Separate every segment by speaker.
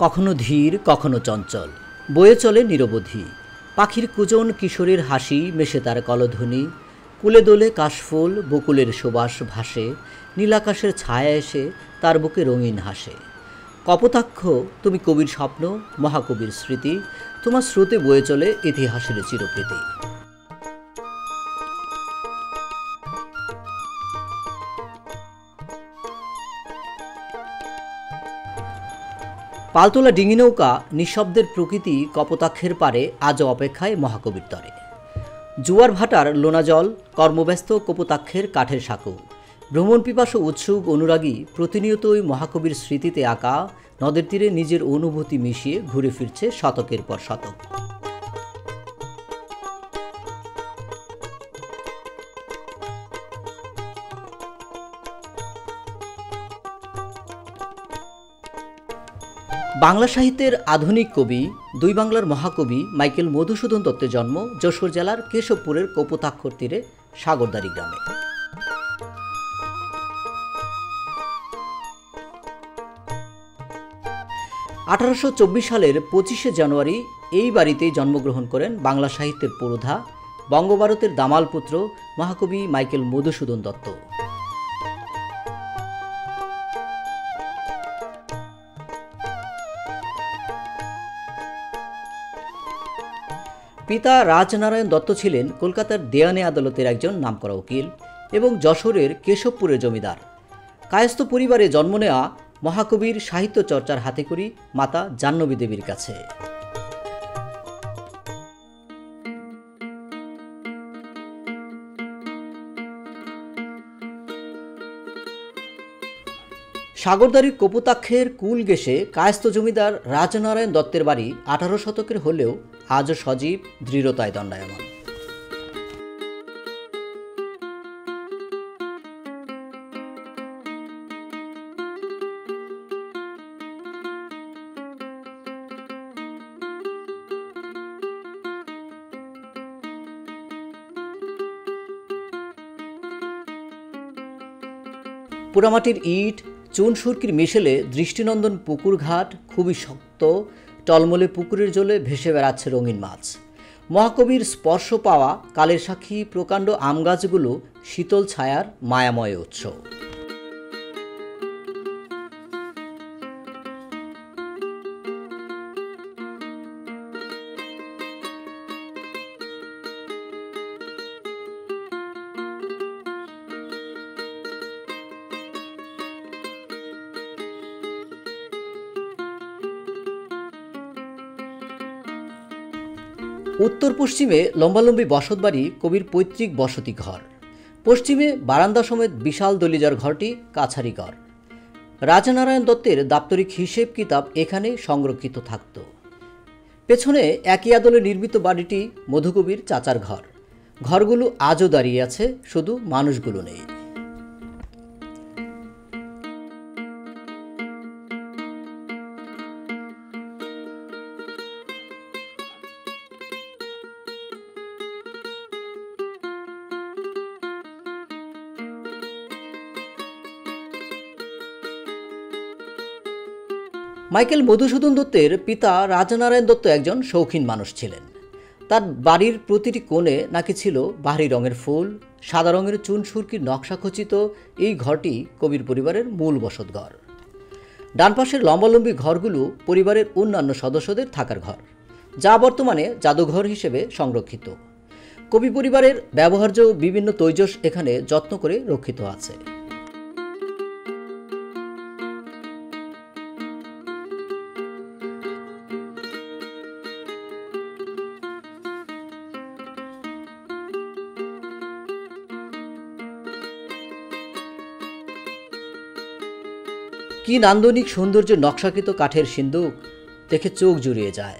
Speaker 1: কখনো ধীর কখনো চঞ্চল বয়ে চলে নিরবধি। পাখির কুজন কিশোরের হাসি মেশে তার কলধ্বনি। কুলে দোলে কাশফুল বকুলের সুবাস ভাসে। নীলাকাশের ছায়া এসে তার বুকে রঙিন হাসে। কপোতাক্ষ তুমি কবির স্বপ্ন মহাকবির স্মৃতি। তোমার স্রোতে বয়ে চলে ইতিহাসের চিরপ্রীতি। পালতোলা ডিঙি নৌকা নিঃশব্দের প্রকৃতি কপোতাক্ষের পারে আজও অপেক্ষায় মহাকবির তরে। জুয়ার ভাটার লোনা জল কর্মব্যস্ত কপোতাক্ষের কাঠের সাঁকো। ভ্রমণ পিপাসু উৎসুক অনুরাগী প্রতিনিয়তই মহাকবির স্মৃতিতে আঁকা নদের তীরে নিজের অনুভূতি মিশিয়ে ঘুরে ফিরছে শতকের পর শতক। বাংলা সাহিত্যের আধুনিক কবি দুই বাংলার মহাকবি মাইকেল মধুসূদন দত্তের জন্ম যশোর জেলার কেশবপুরের কপোতাক্ষর তীরে সাগরদাড়ি গ্রামে। আঠারোশো সালের 25শে জানুয়ারি এই বাড়িতেই জন্মগ্রহণ করেন বাংলা সাহিত্যের পুরোধা বঙ্গভারতের দামাল পুত্র মহাকবি মাইকেল মধুসূদন দত্ত। পিতা রাজনারায়ণ দত্ত ছিলেন কলকাতার দেওয়ানি আদালতের একজন নামকরা উকিল এবং যশোরের কেশবপুরের জমিদার। কায়স্থ পরিবারে জন্ম নেওয়া মহাকবির সাহিত্য চর্চার হাতেখড়ি মাতা জাহ্নবী দেবীর কাছে। সাগরদাড়ির কপোতাক্ষের কুল ঘেঁষে কায়স্থ জমিদার রাজনারায়ণ দত্তের বাড়ি 18 শতকের হলেও আজও সজীব দৃঢ়তায় দণ্ডায়মান। পোড়ামাটির ইট চুন সুরকির মিশেলে দৃষ্টিনন্দন পুকুর ঘাট খুবই শক্ত। টলমলে পুকুরের জলে ভেসে বেড়াচ্ছে রঙিন মাছ। মহাকবির স্পর্শ পাওয়া কালের সাক্ষী প্রকাণ্ড আম গাছগুলো শীতল ছায়ার মায়াময় উৎস। উত্তর পশ্চিমে লম্বালম্বী বসতবাড়ি কবির পৈতৃক বসতি ঘর। পশ্চিমে বারান্দা সমেত বিশাল দলিজার ঘরটি কাছারি ঘর। রাজনারায়ণ দত্তের দাপ্তরিক হিসেব কিতাব এখানে সংরক্ষিত থাকত। পেছনে একই আদলে নির্মিত বাড়িটি মধুকবির চাচার ঘর। ঘরগুলো আজও দাঁড়িয়ে আছে, শুধু মানুষগুলো নেই। মাইকেল মধুসূদন দত্তের পিতা রাজনারায়ণ দত্ত একজন শৌখিন মানুষ ছিলেন। তার বাড়ির প্রতিটি কোণে নাকি ছিল বাহারি রঙের ফুল। সাদা রঙের চুন সুরকির নকশাখচিত এই ঘরটি কবির পরিবারের মূল বসতঘর। ডান পাশের লম্বালম্বী ঘরগুলো পরিবারের অন্যান্য সদস্যদের থাকার ঘর, যা বর্তমানে জাদুঘর হিসেবে সংরক্ষিত। কবি পরিবারের ব্যবহার্য বিভিন্ন তৈজস এখানে যত্ন করে রক্ষিত আছে। কি নান্দনিক সৌন্দর্যের নকশাকৃত কাঠের সিন্দুক, দেখে চোখ জুড়িয়ে যায়।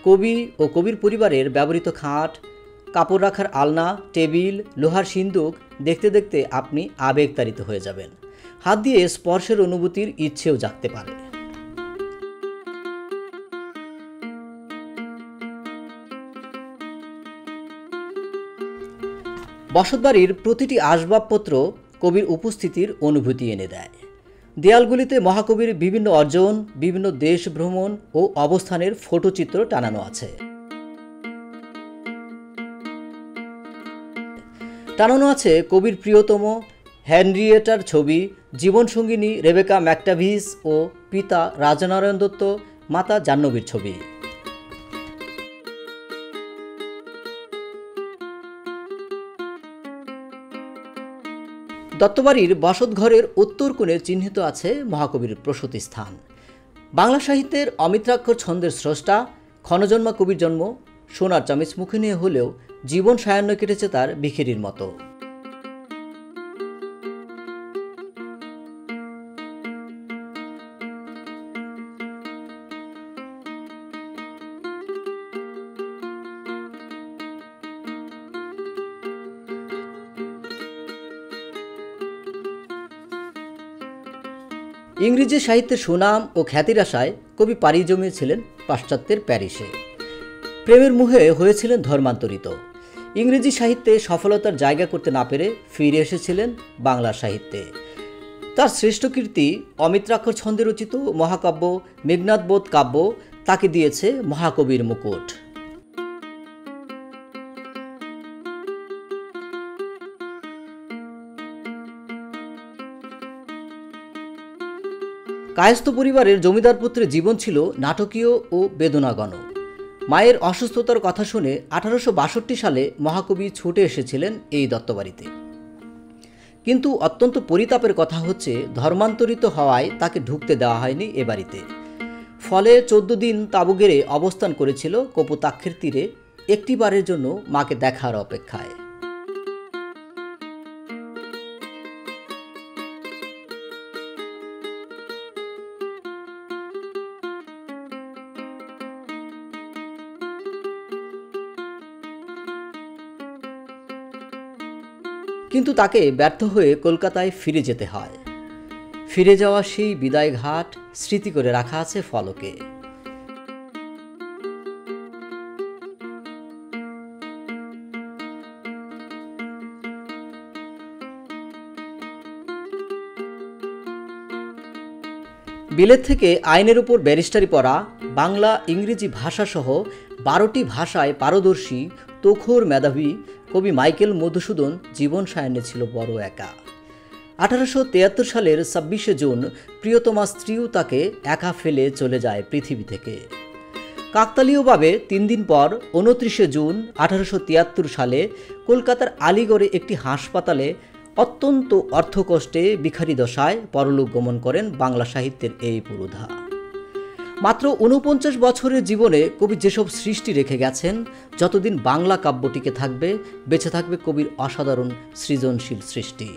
Speaker 1: কবি ও কবির পরিবারের ব্যবহৃত খাট, কাপড় রাখার আলনা, টেবিল, লোহার সিন্দুক দেখতে দেখতে আপনি আবেগতাড়িত হয়ে যাবেন। হাত দিয়ে স্পর্শের অনুভূতির ইচ্ছেও জাগতে পারে। বসতবাড়ির প্রতিটি আসবাবপত্র কবির উপস্থিতির অনুভূতি এনে দেয়। দেয়ালগুলিতে মহাকবির বিভিন্ন অর্জন, বিভিন্ন দেশ ভ্রমণ ও অবস্থানের ফটোচিত্র টানানো আছে। কবির প্রিয়তম হেনরিয়েটার ছবি, জীবনসঙ্গিনী রেবেকা ম্যাকটাভিস ও পিতা রাজনারায়ণ দত্ত, মাতা জাহ্নবীর ছবি। দত্তবাড়ির বসতঘরের উত্তর কোণে চিহ্নিত আছে মহাকবির প্রসূতি স্থান। বাংলা সাহিত্যের অমিত্রাক্ষর ছন্দের স্রষ্টা, ক্ষণজন্মা কবির জন্ম সোনার চামিচ মুখে নিয়ে হলেও জীবন সায়াহ্ন কেটেছে তার বিখেরির মতো। ইংরেজি সাহিত্যের সুনাম ও খ্যাতির আশায় কবি পাড়ি জমিয়েছিলেন পাশ্চাত্যের প্যারিসে। প্রেমের মুহে হয়েছিলেন ধর্মান্তরিত। ইংরেজি সাহিত্যে সফলতার জায়গা করতে না পেরে ফিরে এসেছিলেন বাংলা সাহিত্যে। তার শ্রেষ্ঠ কীর্তি অমিত্রাক্ষর ছন্দে রচিত মহাকাব্য মেঘনাদবধ কাব্য তাকে দিয়েছে মহাকবির মুকুট। কায়স্থ পরিবারের জমিদার পুত্রের জীবন ছিল নাটকীয় ও বেদনাঘন। মায়ের অসুস্থতার কথা শুনে 1862 সালে মহাকবি ছুটে এসেছিলেন এই দত্তবাড়িতে। কিন্তু অত্যন্ত পরিতাপের কথা হচ্ছে, ধর্মান্তরিত হওয়ায় তাকে ঢুকতে দেওয়া হয়নি এ বাড়িতে। ফলে 14 দিন তাঁবু গেড়ে অবস্থান করেছিল কপোতাক্ষের তীরে, একটি বারের জন্য মাকে দেখার অপেক্ষায়। কিন্তু তাকে ব্যর্থ হয়ে কলকাতায় ফিরে যেতে হয়। ফিরে যাওয়া সেই বিদায় ঘাট স্মৃতি করে রাখা আছে ফলকে। বিলেত থেকে আইনের উপর ব্যারিস্টারি পড়া, বাংলা ইংরেজি ভাষাসহ 12টি ভাষায় পারদর্শী তুখোড় মেধাবী কবি মাইকেল মধুসূদন জীবন সায়াহ্নে ছিল বড় একা। 1873 সালের 26শে জুন প্রিয়তমা স্ত্রীও তাকে একা ফেলে চলে যায় পৃথিবী থেকে। কাকতালীয়ভাবে 3 দিন পর 29শে জুন 1873 সালে কলকাতার আলিগড়ে একটি হাসপাতালে অত্যন্ত অর্থকষ্টে ভিখারি দশায় পরলোক গমন করেন বাংলা সাহিত্যের এই পুরোধা। মাত্র 49 বছরের জীবনে কবি যেসব সৃষ্টি রেখে গেছেন, যতদিন বাংলা কাব্য টিকে থাকবে বেঁচে থাকবে কবির অসাধারণ সৃজনশীল সৃষ্টি।